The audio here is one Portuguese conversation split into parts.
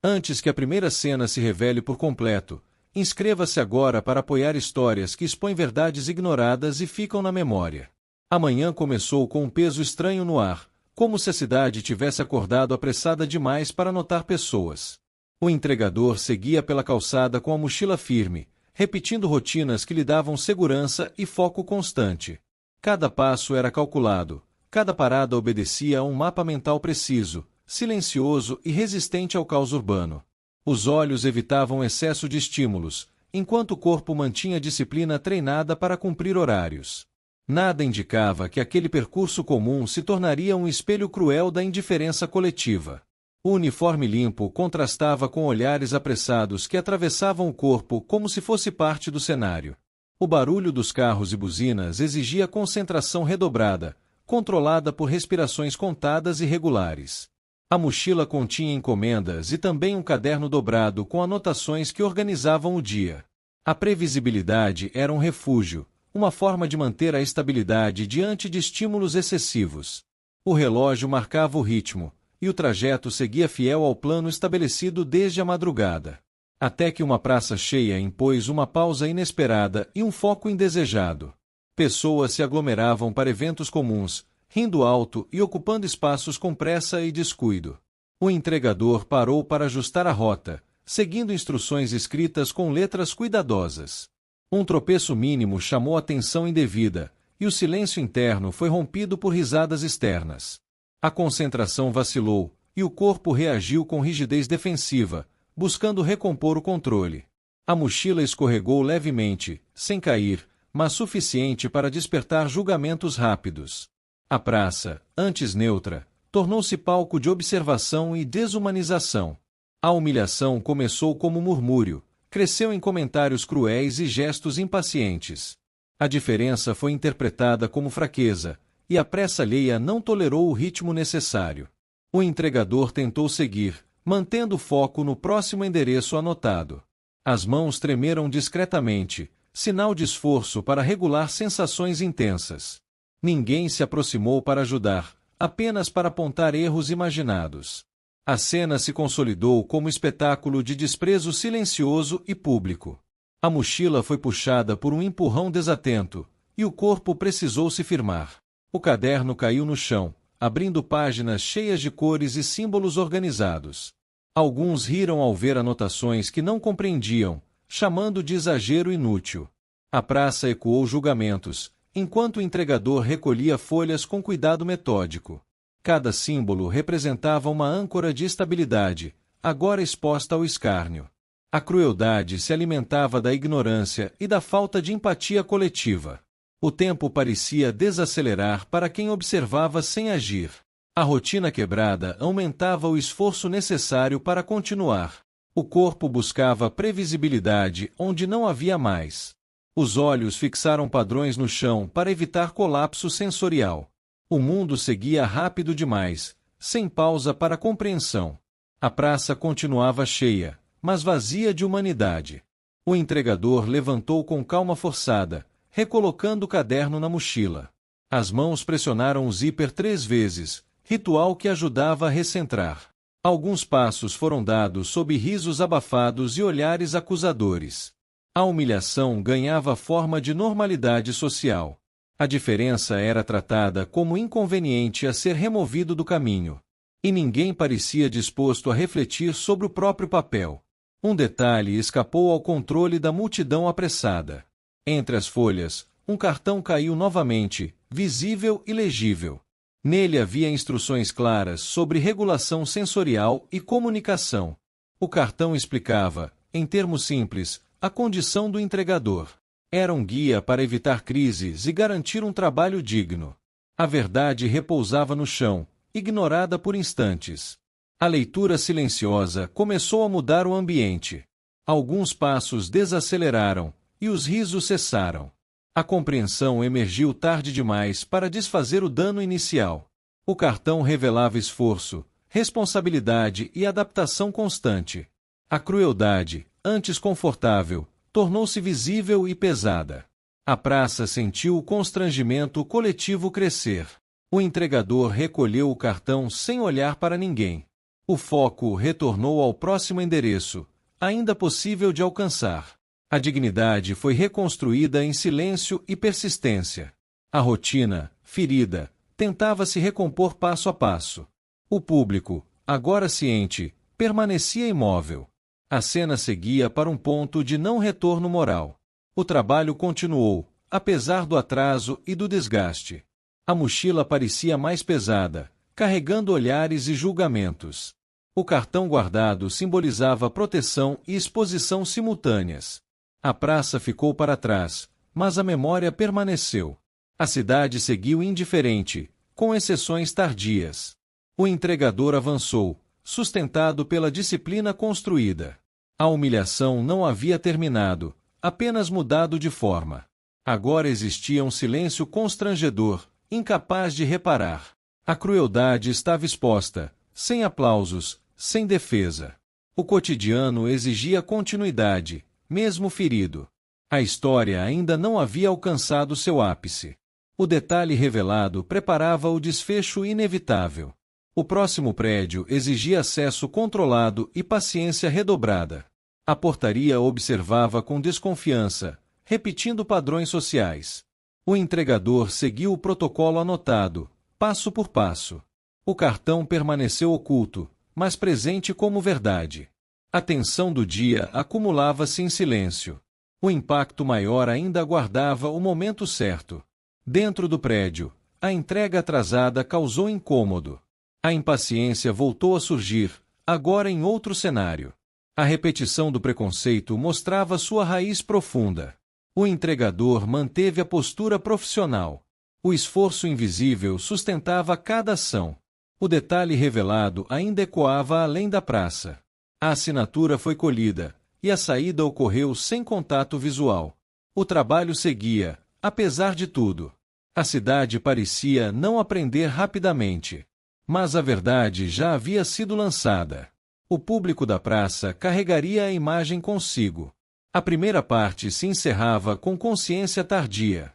Antes que a primeira cena se revele por completo, inscreva-se agora para apoiar histórias que expõem verdades ignoradas e ficam na memória. A manhã começou com um peso estranho no ar, como se a cidade tivesse acordado apressada demais para notar pessoas. O entregador seguia pela calçada com a mochila firme, repetindo rotinas que lhe davam segurança e foco constante. Cada passo era calculado, cada parada obedecia a um mapa mental preciso, silencioso e resistente ao caos urbano. Os olhos evitavam excesso de estímulos, enquanto o corpo mantinha a disciplina treinada para cumprir horários. Nada indicava que aquele percurso comum se tornaria um espelho cruel da indiferença coletiva. O uniforme limpo contrastava com olhares apressados que atravessavam o corpo como se fosse parte do cenário. O barulho dos carros e buzinas exigia concentração redobrada, controlada por respirações contadas e regulares. A mochila continha encomendas e também um caderno dobrado com anotações que organizavam o dia. A previsibilidade era um refúgio, uma forma de manter a estabilidade diante de estímulos excessivos. O relógio marcava o ritmo, e o trajeto seguia fiel ao plano estabelecido desde a madrugada. Até que uma praça cheia impôs uma pausa inesperada e um foco indesejado. Pessoas se aglomeravam para eventos comuns, rindo alto e ocupando espaços com pressa e descuido. O entregador parou para ajustar a rota, seguindo instruções escritas com letras cuidadosas. Um tropeço mínimo chamou atenção indevida, e o silêncio interno foi rompido por risadas externas. A concentração vacilou, e o corpo reagiu com rigidez defensiva, buscando recompor o controle. A mochila escorregou levemente, sem cair, mas suficiente para despertar julgamentos rápidos. A praça, antes neutra, tornou-se palco de observação e desumanização. A humilhação começou como murmúrio, cresceu em comentários cruéis e gestos impacientes. A diferença foi interpretada como fraqueza, e a pressa alheia não tolerou o ritmo necessário. O entregador tentou seguir, mantendo o foco no próximo endereço anotado. As mãos tremeram discretamente, sinal de esforço para regular sensações intensas. Ninguém se aproximou para ajudar, apenas para apontar erros imaginados. A cena se consolidou como espetáculo de desprezo silencioso e público. A mochila foi puxada por um empurrão desatento, e o corpo precisou se firmar. O caderno caiu no chão, abrindo páginas cheias de cores e símbolos organizados. Alguns riram ao ver anotações que não compreendiam, chamando de exagero inútil. A praça ecoou julgamentos, enquanto o entregador recolhia folhas com cuidado metódico. Cada símbolo representava uma âncora de estabilidade, agora exposta ao escárnio. A crueldade se alimentava da ignorância e da falta de empatia coletiva. O tempo parecia desacelerar para quem observava sem agir. A rotina quebrada aumentava o esforço necessário para continuar. O corpo buscava previsibilidade onde não havia mais. Os olhos fixaram padrões no chão para evitar colapso sensorial. O mundo seguia rápido demais, sem pausa para compreensão. A praça continuava cheia, mas vazia de humanidade. O entregador levantou com calma forçada, recolocando o caderno na mochila. As mãos pressionaram o zíper 3 vezes, ritual que ajudava a recentrar. Alguns passos foram dados sob risos abafados e olhares acusadores. A humilhação ganhava forma de normalidade social. A diferença era tratada como inconveniente a ser removido do caminho. E ninguém parecia disposto a refletir sobre o próprio papel. Um detalhe escapou ao controle da multidão apressada. Entre as folhas, um cartão caiu novamente, visível e legível. Nele havia instruções claras sobre regulação sensorial e comunicação. O cartão explicava, em termos simples, a condição do entregador. Era um guia para evitar crises e garantir um trabalho digno. A verdade repousava no chão, ignorada por instantes. A leitura silenciosa começou a mudar o ambiente. Alguns passos desaceleraram, e os risos cessaram. A compreensão emergiu tarde demais para desfazer o dano inicial. O cartão revelava esforço, responsabilidade e adaptação constante. A crueldade, antes confortável, tornou-se visível e pesada. A praça sentiu o constrangimento coletivo crescer. O entregador recolheu o cartão sem olhar para ninguém. O foco retornou ao próximo endereço, ainda possível de alcançar. A dignidade foi reconstruída em silêncio e persistência. A rotina, ferida, tentava se recompor passo a passo. O público, agora ciente, permanecia imóvel. A cena seguia para um ponto de não retorno moral. O trabalho continuou, apesar do atraso e do desgaste. A mochila parecia mais pesada, carregando olhares e julgamentos. O cartão guardado simbolizava proteção e exposição simultâneas. A praça ficou para trás, mas a memória permaneceu. A cidade seguiu indiferente, com exceções tardias. O entregador avançou, sustentado pela disciplina construída. A humilhação não havia terminado, apenas mudado de forma. Agora existia um silêncio constrangedor, incapaz de reparar. A crueldade estava exposta, sem aplausos, sem defesa. O cotidiano exigia continuidade, mesmo ferido. A história ainda não havia alcançado seu ápice. O detalhe revelado preparava o desfecho inevitável. O próximo prédio exigia acesso controlado e paciência redobrada. A portaria observava com desconfiança, repetindo padrões sociais. O entregador seguiu o protocolo anotado, passo por passo. O cartão permaneceu oculto, mas presente como verdade. A tensão do dia acumulava-se em silêncio. O impacto maior ainda aguardava o momento certo. Dentro do prédio, a entrega atrasada causou incômodo. A impaciência voltou a surgir, agora em outro cenário. A repetição do preconceito mostrava sua raiz profunda. O entregador manteve a postura profissional. O esforço invisível sustentava cada ação. O detalhe revelado ainda ecoava além da praça. A assinatura foi colhida, e a saída ocorreu sem contato visual. O trabalho seguia, apesar de tudo. A cidade parecia não aprender rapidamente. Mas a verdade já havia sido lançada. O público da praça carregaria a imagem consigo. A primeira parte se encerrava com consciência tardia.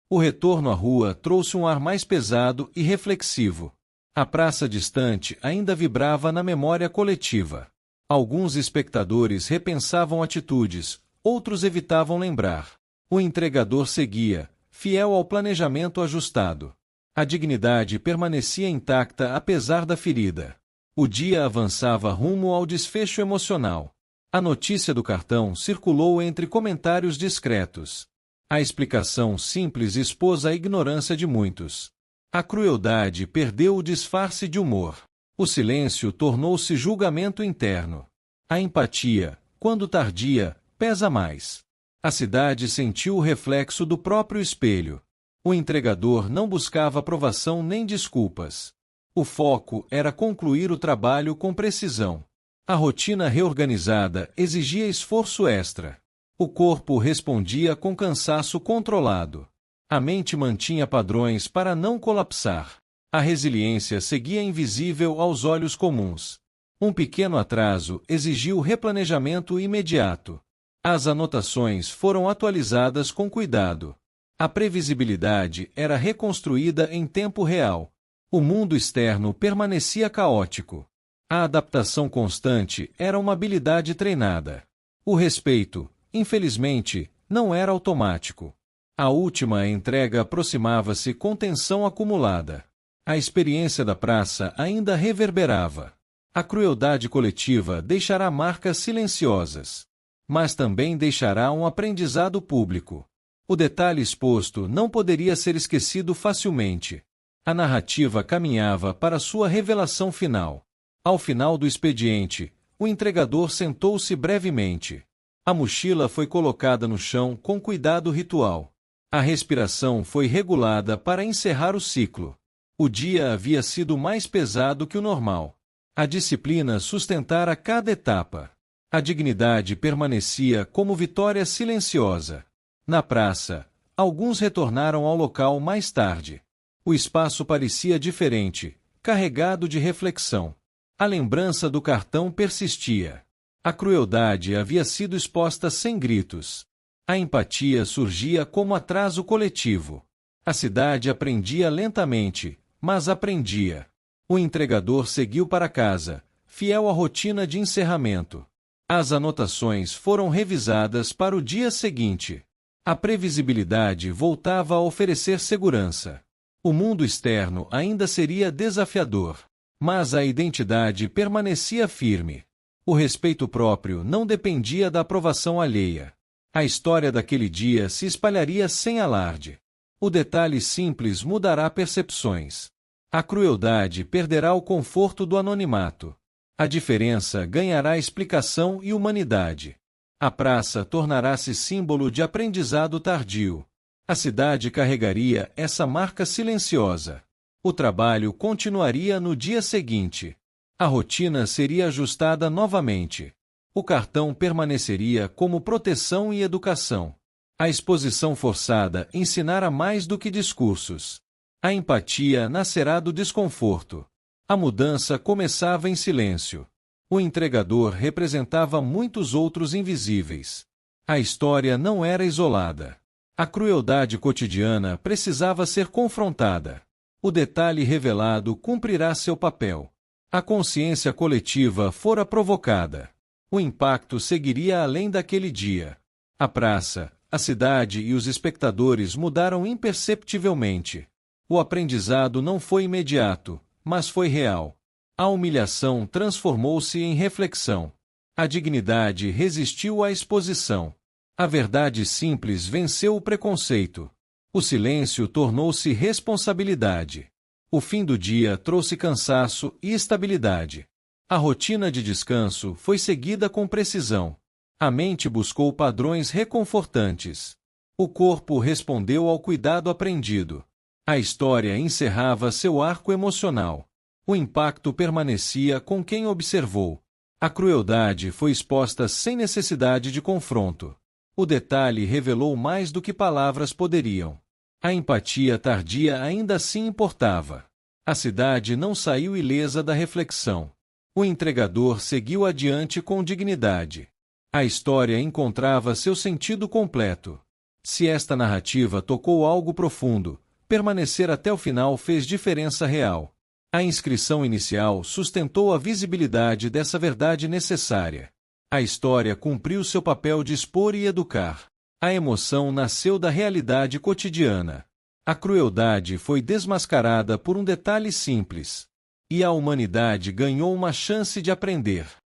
O retorno à rua trouxe um ar mais pesado e reflexivo. A praça distante ainda vibrava na memória coletiva. Alguns espectadores repensavam atitudes, outros evitavam lembrar. O entregador seguia, fiel ao planejamento ajustado. A dignidade permanecia intacta apesar da ferida. O dia avançava rumo ao desfecho emocional. A notícia do cartão circulou entre comentários discretos. A explicação simples expôs a ignorância de muitos. A crueldade perdeu o disfarce de humor. O silêncio tornou-se julgamento interno. A empatia, quando tardia, pesa mais. A cidade sentiu o reflexo do próprio espelho. O entregador não buscava aprovação nem desculpas. O foco era concluir o trabalho com precisão. A rotina reorganizada exigia esforço extra. O corpo respondia com cansaço controlado. A mente mantinha padrões para não colapsar. A resiliência seguia invisível aos olhos comuns. Um pequeno atraso exigiu replanejamento imediato. As anotações foram atualizadas com cuidado. A previsibilidade era reconstruída em tempo real. O mundo externo permanecia caótico. A adaptação constante era uma habilidade treinada. O respeito, infelizmente, não era automático. A última entrega aproximava-se com tensão acumulada. A experiência da praça ainda reverberava. A crueldade coletiva deixará marcas silenciosas. Mas também deixará um aprendizado público. O detalhe exposto não poderia ser esquecido facilmente. A narrativa caminhava para sua revelação final. Ao final do expediente, o entregador sentou-se brevemente. A mochila foi colocada no chão com cuidado ritual. A respiração foi regulada para encerrar o ciclo. O dia havia sido mais pesado que o normal. A disciplina sustentara cada etapa. A dignidade permanecia como vitória silenciosa. Na praça, alguns retornaram ao local mais tarde. O espaço parecia diferente, carregado de reflexão. A lembrança do cartão persistia. A crueldade havia sido exposta sem gritos. A empatia surgia como atraso coletivo. A cidade aprendia lentamente, mas aprendia. O entregador seguiu para casa, fiel à rotina de encerramento. As anotações foram revisadas para o dia seguinte. A previsibilidade voltava a oferecer segurança. O mundo externo ainda seria desafiador, mas a identidade permanecia firme. O respeito próprio não dependia da aprovação alheia. A história daquele dia se espalharia sem alarde. O detalhe simples mudará percepções. A crueldade perderá o conforto do anonimato. A diferença ganhará explicação e humanidade. A praça tornará-se símbolo de aprendizado tardio. A cidade carregaria essa marca silenciosa. O trabalho continuaria no dia seguinte. A rotina seria ajustada novamente. O cartão permaneceria como proteção e educação. A exposição forçada ensinara mais do que discursos. A empatia nascerá do desconforto. A mudança começava em silêncio. O entregador representava muitos outros invisíveis. A história não era isolada. A crueldade cotidiana precisava ser confrontada. O detalhe revelado cumprirá seu papel. A consciência coletiva fora provocada. O impacto seguiria além daquele dia. A praça, a cidade e os espectadores mudaram imperceptivelmente. O aprendizado não foi imediato, mas foi real. A humilhação transformou-se em reflexão. A dignidade resistiu à exposição. A verdade simples venceu o preconceito. O silêncio tornou-se responsabilidade. O fim do dia trouxe cansaço e estabilidade. A rotina de descanso foi seguida com precisão. A mente buscou padrões reconfortantes. O corpo respondeu ao cuidado aprendido. A história encerrava seu arco emocional. O impacto permanecia com quem observou. A crueldade foi exposta sem necessidade de confronto. O detalhe revelou mais do que palavras poderiam. A empatia tardia ainda assim importava. A cidade não saiu ilesa da reflexão. O entregador seguiu adiante com dignidade. A história encontrava seu sentido completo. Se esta narrativa tocou algo profundo, permanecer até o final fez diferença real. A inscrição inicial sustentou a visibilidade dessa verdade necessária. A história cumpriu seu papel de expor e educar. A emoção nasceu da realidade cotidiana. A crueldade foi desmascarada por um detalhe simples. E a humanidade ganhou uma chance de aprender.